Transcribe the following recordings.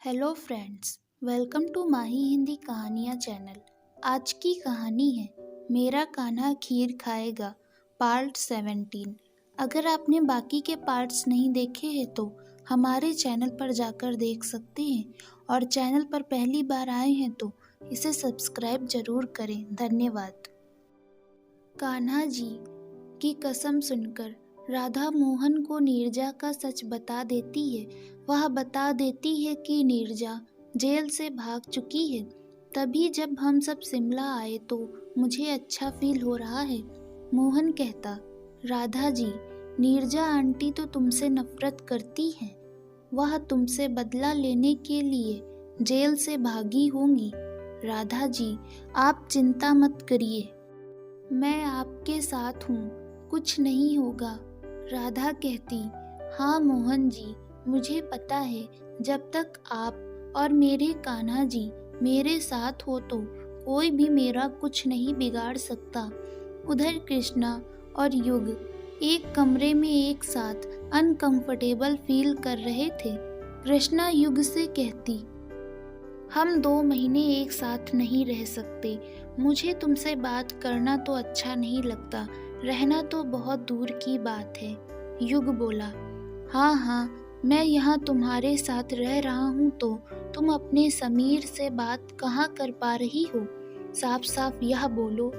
Hello friends, welcome to माही हिंदी कहानियाँ channel. आज की कहानी है मेरा कान्हा खीर खाएगा पार्ट 17। अगर आपने बाकी के पार्ट्स नहीं देखे हैं तो हमारे चैनल पर जाकर देख सकते हैं, और चैनल पर पहली बार आए हैं तो इसे सब्सक्राइब जरूर करें। धन्यवाद। कान्हा जी की कसम सुनकर राधा मोहन को नीरजा का सच बता देती है। वह बता देती है कि नीरजा जेल से भाग चुकी है। तभी जब हम सब शिमला आए तो मुझे अच्छा फील हो रहा है। मोहन कहता, राधा जी, नीरजा आंटी तो तुमसे नफरत करती है। वह तुमसे बदला लेने के लिए जेल से भागी होंगी। राधा जी, आप चिंता मत करिए, मैं आपके साथ हूँ, कुछ नहीं होगा। राधा कहती, हाँ मोहन जी, मुझे पता है जब तक आप और मेरे कान्हा जी मेरे साथ हो तो कोई भी मेरा कुछ नहीं बिगाड़ सकता। उधर कृष्णा और युग एक कमरे में एक साथ अनकंफर्टेबल फील कर रहे थे। कृष्णा युग से कहती, हम 2 महीने एक साथ नहीं रह सकते। मुझे तुमसे बात करना तो अच्छा नहीं लगता, रहना तो बहुत दूर की बात है। युग बोला, हाँ हाँ, मैं यहाँ तुम्हारे साथ रह रहा हूँ तो तुम अपने समीर से बात कहाँ कर पा रही हो? साफ साफ यह बोलो।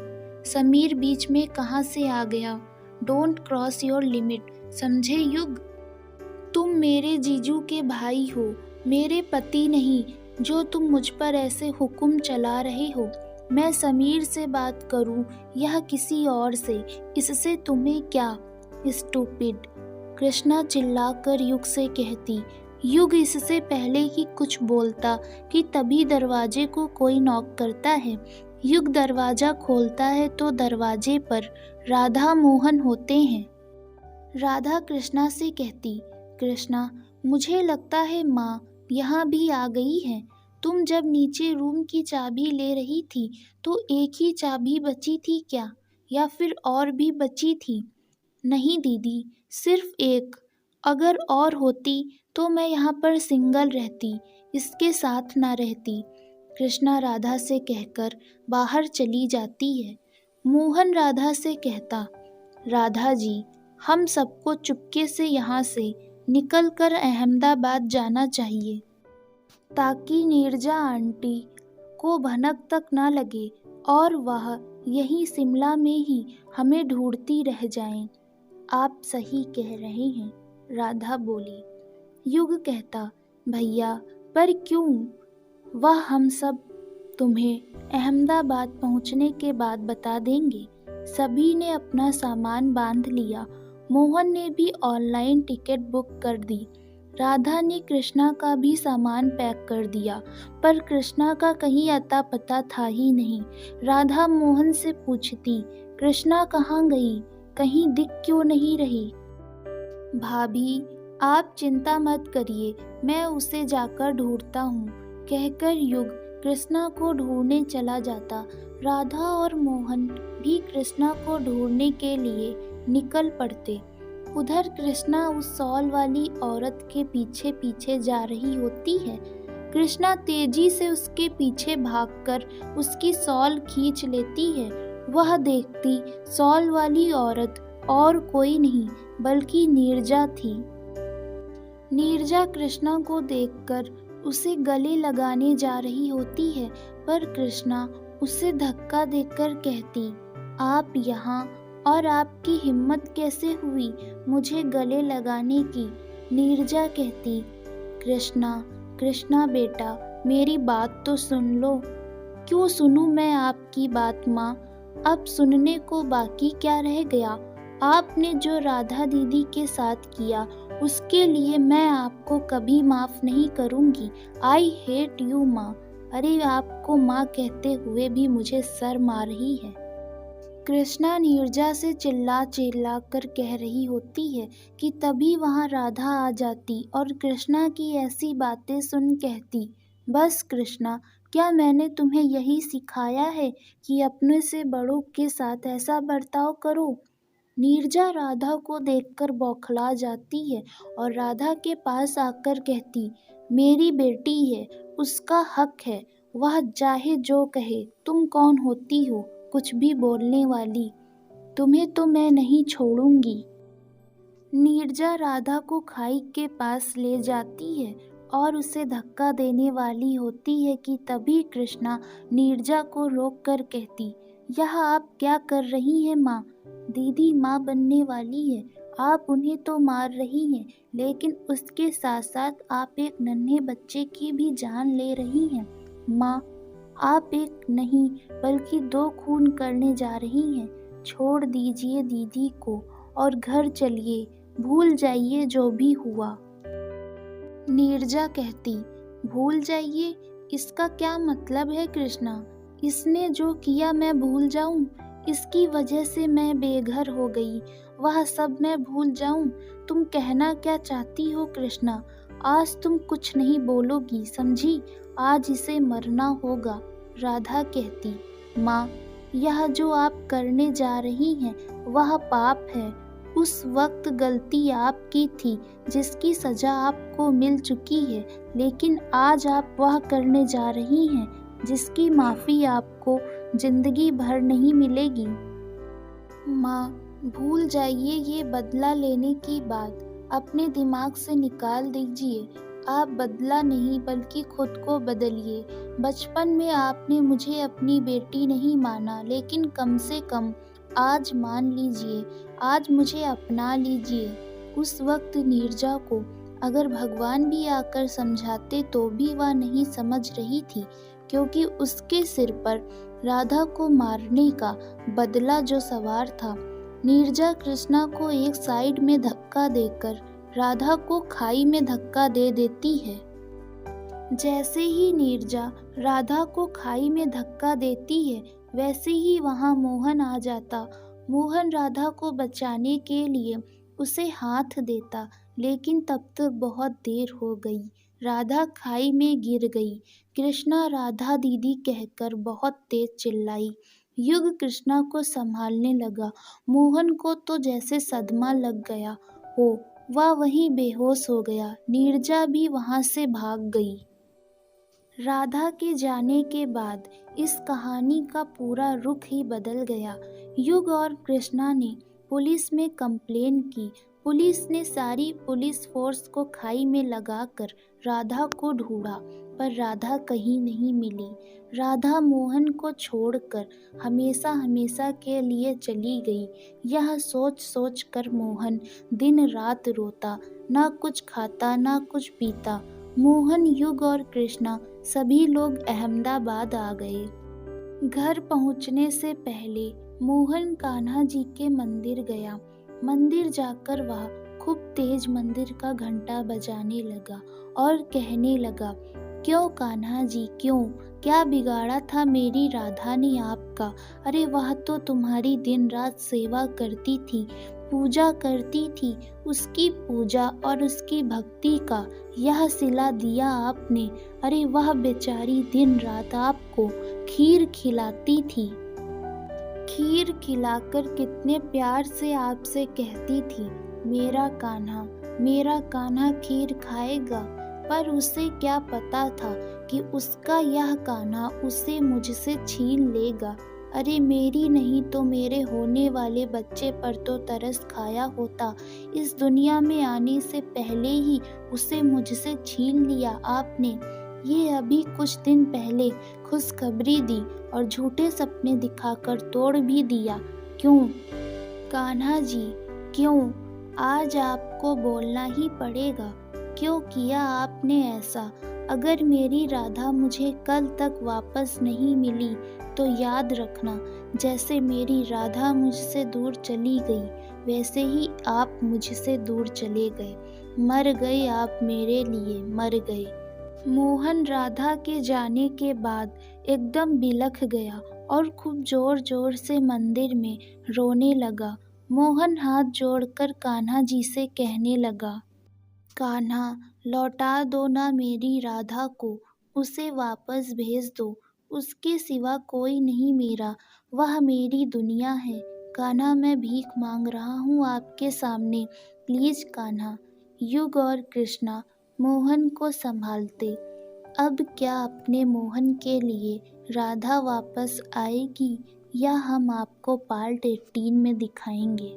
समीर बीच में कहाँ से आ गया? डोंट क्रॉस योर लिमिट, समझे युग? तुम मेरे जीजू के भाई हो, मेरे पति नहीं, जो तुम मुझ पर ऐसे हुक्म चला रहे हो। मैं समीर से बात करूं या किसी और से, इससे तुम्हें क्या? स्टूपिड, कृष्णा चिल्लाकर युग से कहती। युग इससे पहले ही कुछ बोलता कि तभी दरवाजे को कोई नॉक करता है। युग दरवाजा खोलता है तो दरवाजे पर राधा मोहन होते हैं। राधा कृष्णा से कहती, कृष्णा, मुझे लगता है माँ यहाँ भी आ गई है। तुम जब नीचे रूम की चाबी ले रही थी तो एक ही चाबी बची थी क्या, या फिर और भी बची थी? नहीं दीदी, सिर्फ एक। अगर और होती तो मैं यहाँ पर सिंगल रहती, इसके साथ ना रहती। कृष्णा राधा से कहकर बाहर चली जाती है। मोहन राधा से कहता, राधा जी, हम सबको चुपके से यहाँ से निकलकर अहमदाबाद जाना चाहिए, ताकि नीरजा आंटी को भनक तक ना लगे और वह यहीं शिमला में ही हमें ढूंढती रह जाएं। आप सही कह रहे हैं, राधा बोली। युग कहता, भैया, पर क्यों? वह हम सब तुम्हें अहमदाबाद पहुंचने के बाद बता देंगे। सभी ने अपना सामान बांध लिया। मोहन ने भी ऑनलाइन टिकट बुक कर दी। राधा ने कृष्णा का भी सामान पैक कर दिया, पर कृष्णा का कहीं अता पता था ही नहीं। राधा मोहन से पूछती, कृष्णा कहाँ गई? कहीं दिख क्यों नहीं रही? भाभी, आप चिंता मत करिए, मैं उसे जाकर ढूंढता हूँ, कहकर युग कृष्णा को ढूंढने चला जाता। राधा और मोहन भी कृष्णा को ढूंढने के लिए निकल पड़ते। उधर कृष्णा उस सॉल वाली औरत के पीछे पीछे जा रही होती है। कृष्णा तेजी से उसके पीछे भागकर उसकी सॉल खींच लेती है। वह देखती सॉल वाली औरत और कोई नहीं बल्कि नीरजा थी। नीरजा कृष्णा को देखकर उसे गले लगाने जा रही होती है, पर कृष्णा उसे धक्का देकर कहती, आप यहाँ, और आपकी हिम्मत कैसे हुई मुझे गले लगाने की? नीरजा कहती, कृष्णा, कृष्णा बेटा, मेरी बात तो सुन लो। क्यों सुनूं मैं आपकी बात माँ? अब सुनने को बाकी क्या रह गया? आपने जो राधा दीदी के साथ किया उसके लिए मैं आपको कभी माफ नहीं करूंगी। आई हेट यू माँ। अरे, आपको माँ कहते हुए भी मुझे शर्म आ रही है। कृष्णा नीरजा से चिल्ला चिल्ला कर कह रही होती है कि तभी वहाँ राधा आ जाती और कृष्णा की ऐसी बातें सुन कहती, बस कृष्णा, क्या मैंने तुम्हें यही सिखाया है कि अपने से बड़ों के साथ ऐसा बर्ताव करो? नीरजा राधा को देखकर बौखला जाती है और राधा के पास आकर कहती, मेरी बेटी है, उसका हक है, वह चाहे जो कहे। तुम कौन होती हो कुछ भी बोलने वाली? तुम्हें तो मैं नहीं छोड़ूंगी। नीरजा राधा को खाई के पास ले जाती है और उसे धक्का देने वाली होती है कि तभी कृष्णा नीरजा को रोक कर कहती, यह आप क्या कर रही हैं माँ? दीदी माँ बनने वाली है, आप उन्हें तो मार रही हैं, लेकिन उसके साथ साथ आप एक नन्हे बच्चे की भी जान ले रही हैं। माँ, आप एक नहीं बल्कि दो खून करने जा रही हैं। छोड़ दीजिए दीदी को और घर चलिए, भूल जाइए जो भी हुआ। नीरजा कहती, भूल जाइए, इसका क्या मतलब है कृष्णा? इसने जो किया मैं भूल जाऊं? इसकी वजह से मैं बेघर हो गई, वह सब मैं भूल जाऊं? तुम कहना क्या चाहती हो कृष्णा? आज तुम कुछ नहीं बोलोगी, समझी? आज इसे मरना होगा। राधा कहती, माँ, यह जो आप करने जा रही हैं वह पाप है। उस वक्त गलती आपकी थी जिसकी सजा आपको मिल चुकी है, लेकिन आज आप वह करने जा रही हैं जिसकी माफ़ी आपको जिंदगी भर नहीं मिलेगी। माँ, भूल जाइए ये बदला लेने की बात, अपने दिमाग से निकाल दीजिए। आप बदला नहीं बल्कि खुद को बदलिए। बचपन में आपने मुझे अपनी बेटी नहीं माना, लेकिन कम से कम आज मान लीजिए, आज मुझे अपना लीजिए। उस वक्त नीरजा को अगर भगवान भी आकर समझाते तो भी वह नहीं समझ रही थी, क्योंकि उसके सिर पर राधा को मारने का बदला जो सवार था। नीरजा कृष्णा को एक साइड में धक्का देकर राधा को खाई में धक्का दे देती है। जैसे ही नीरजा राधा को खाई में धक्का देती है, वैसे ही वहां मोहन आ जाता। मोहन राधा को बचाने के लिए उसे हाथ देता, लेकिन तब तक बहुत देर हो गई। राधा खाई में गिर गई। कृष्णा राधा दीदी कहकर बहुत तेज चिल्लाई। युग कृष्णा को संभालने लगा। मोहन को तो जैसे सदमा लग गया हो, वह वहीं बेहोश हो गया। नीरजा भी वहां से भाग गई। राधा के जाने के बाद इस कहानी का पूरा रुख ही बदल गया। युग और कृष्णा ने पुलिस में कंप्लेन की। पुलिस ने सारी पुलिस फोर्स को खाई में लगाकर राधा को ढूंढा, पर राधा कहीं नहीं मिली। राधा मोहन को छोड़कर हमेशा हमेशा के लिए चली गई। यह सोच सोच कर मोहन दिन रात रोता, ना कुछ खाता ना कुछ पीता। मोहन, युग और कृष्णा सभी लोग अहमदाबाद आ गए। घर पहुंचने से पहले मोहन कान्हा जी के मंदिर गया। मंदिर जाकर वह खूब तेज मंदिर का घंटा बजाने लगा और कहने लगा, क्यों कान्हा जी क्यों? क्या बिगाड़ा था मेरी राधा ने आपका? अरे वह तो तुम्हारी दिन रात सेवा करती थी, पूजा करती थी। उसकी पूजा और उसकी भक्ति का यह सिला दिया आपने। अरे वह बेचारी दिन रात आपको खीर खिलाती थी। खीर खिलाकर कितने प्यार से आपसे कहती थी, मेरा कान्हा खीर खाएगा। पर उसे क्या पता था कि उसका यह कान्हा उसे मुझसे छीन लेगा। अरे मेरी नहीं तो मेरे होने वाले बच्चे पर तो तरस खाया होता। इस दुनिया में आने से पहले ही उसे मुझसे छीन लिया आपने। ये अभी कुछ दिन पहले खुशखबरी दी और झूठे सपने दिखाकर तोड़ भी दिया। क्यों कान्हा जी क्यों? आज आपको बोलना ही पड़ेगा। क्यों किया आपने ऐसा? अगर मेरी राधा मुझे कल तक वापस नहीं मिली तो याद रखना, जैसे मेरी राधा मुझसे दूर चली गई, वैसे ही आप मुझसे दूर चले गए। मर गए आप मेरे लिए, मर गए। मोहन राधा के जाने के बाद एकदम बिलख गया और खूब जोर जोर से मंदिर में रोने लगा। मोहन हाथ जोड़कर कान्हा जी से कहने लगा, कान्हा, लौटा दो ना मेरी राधा को, उसे वापस भेज दो। उसके सिवा कोई नहीं मेरा, वह मेरी दुनिया है। कान्हा, मैं भीख मांग रहा हूँ आपके सामने, प्लीज कान्हा। युग और कृष्णा मोहन को संभालते। अब क्या अपने मोहन के लिए राधा वापस आएगी या हम आपको पार्ट 18 में दिखाएंगे।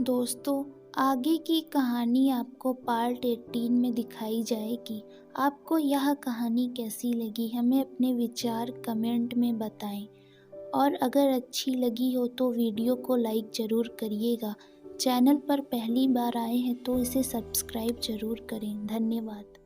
दोस्तों, आगे की कहानी आपको पार्ट 18 में दिखाई जाएगी। आपको यह कहानी कैसी लगी हमें अपने विचार कमेंट में बताएं, और अगर अच्छी लगी हो तो वीडियो को लाइक ज़रूर करिएगा। चैनल पर पहली बार आए हैं तो इसे सब्सक्राइब ज़रूर करें। धन्यवाद।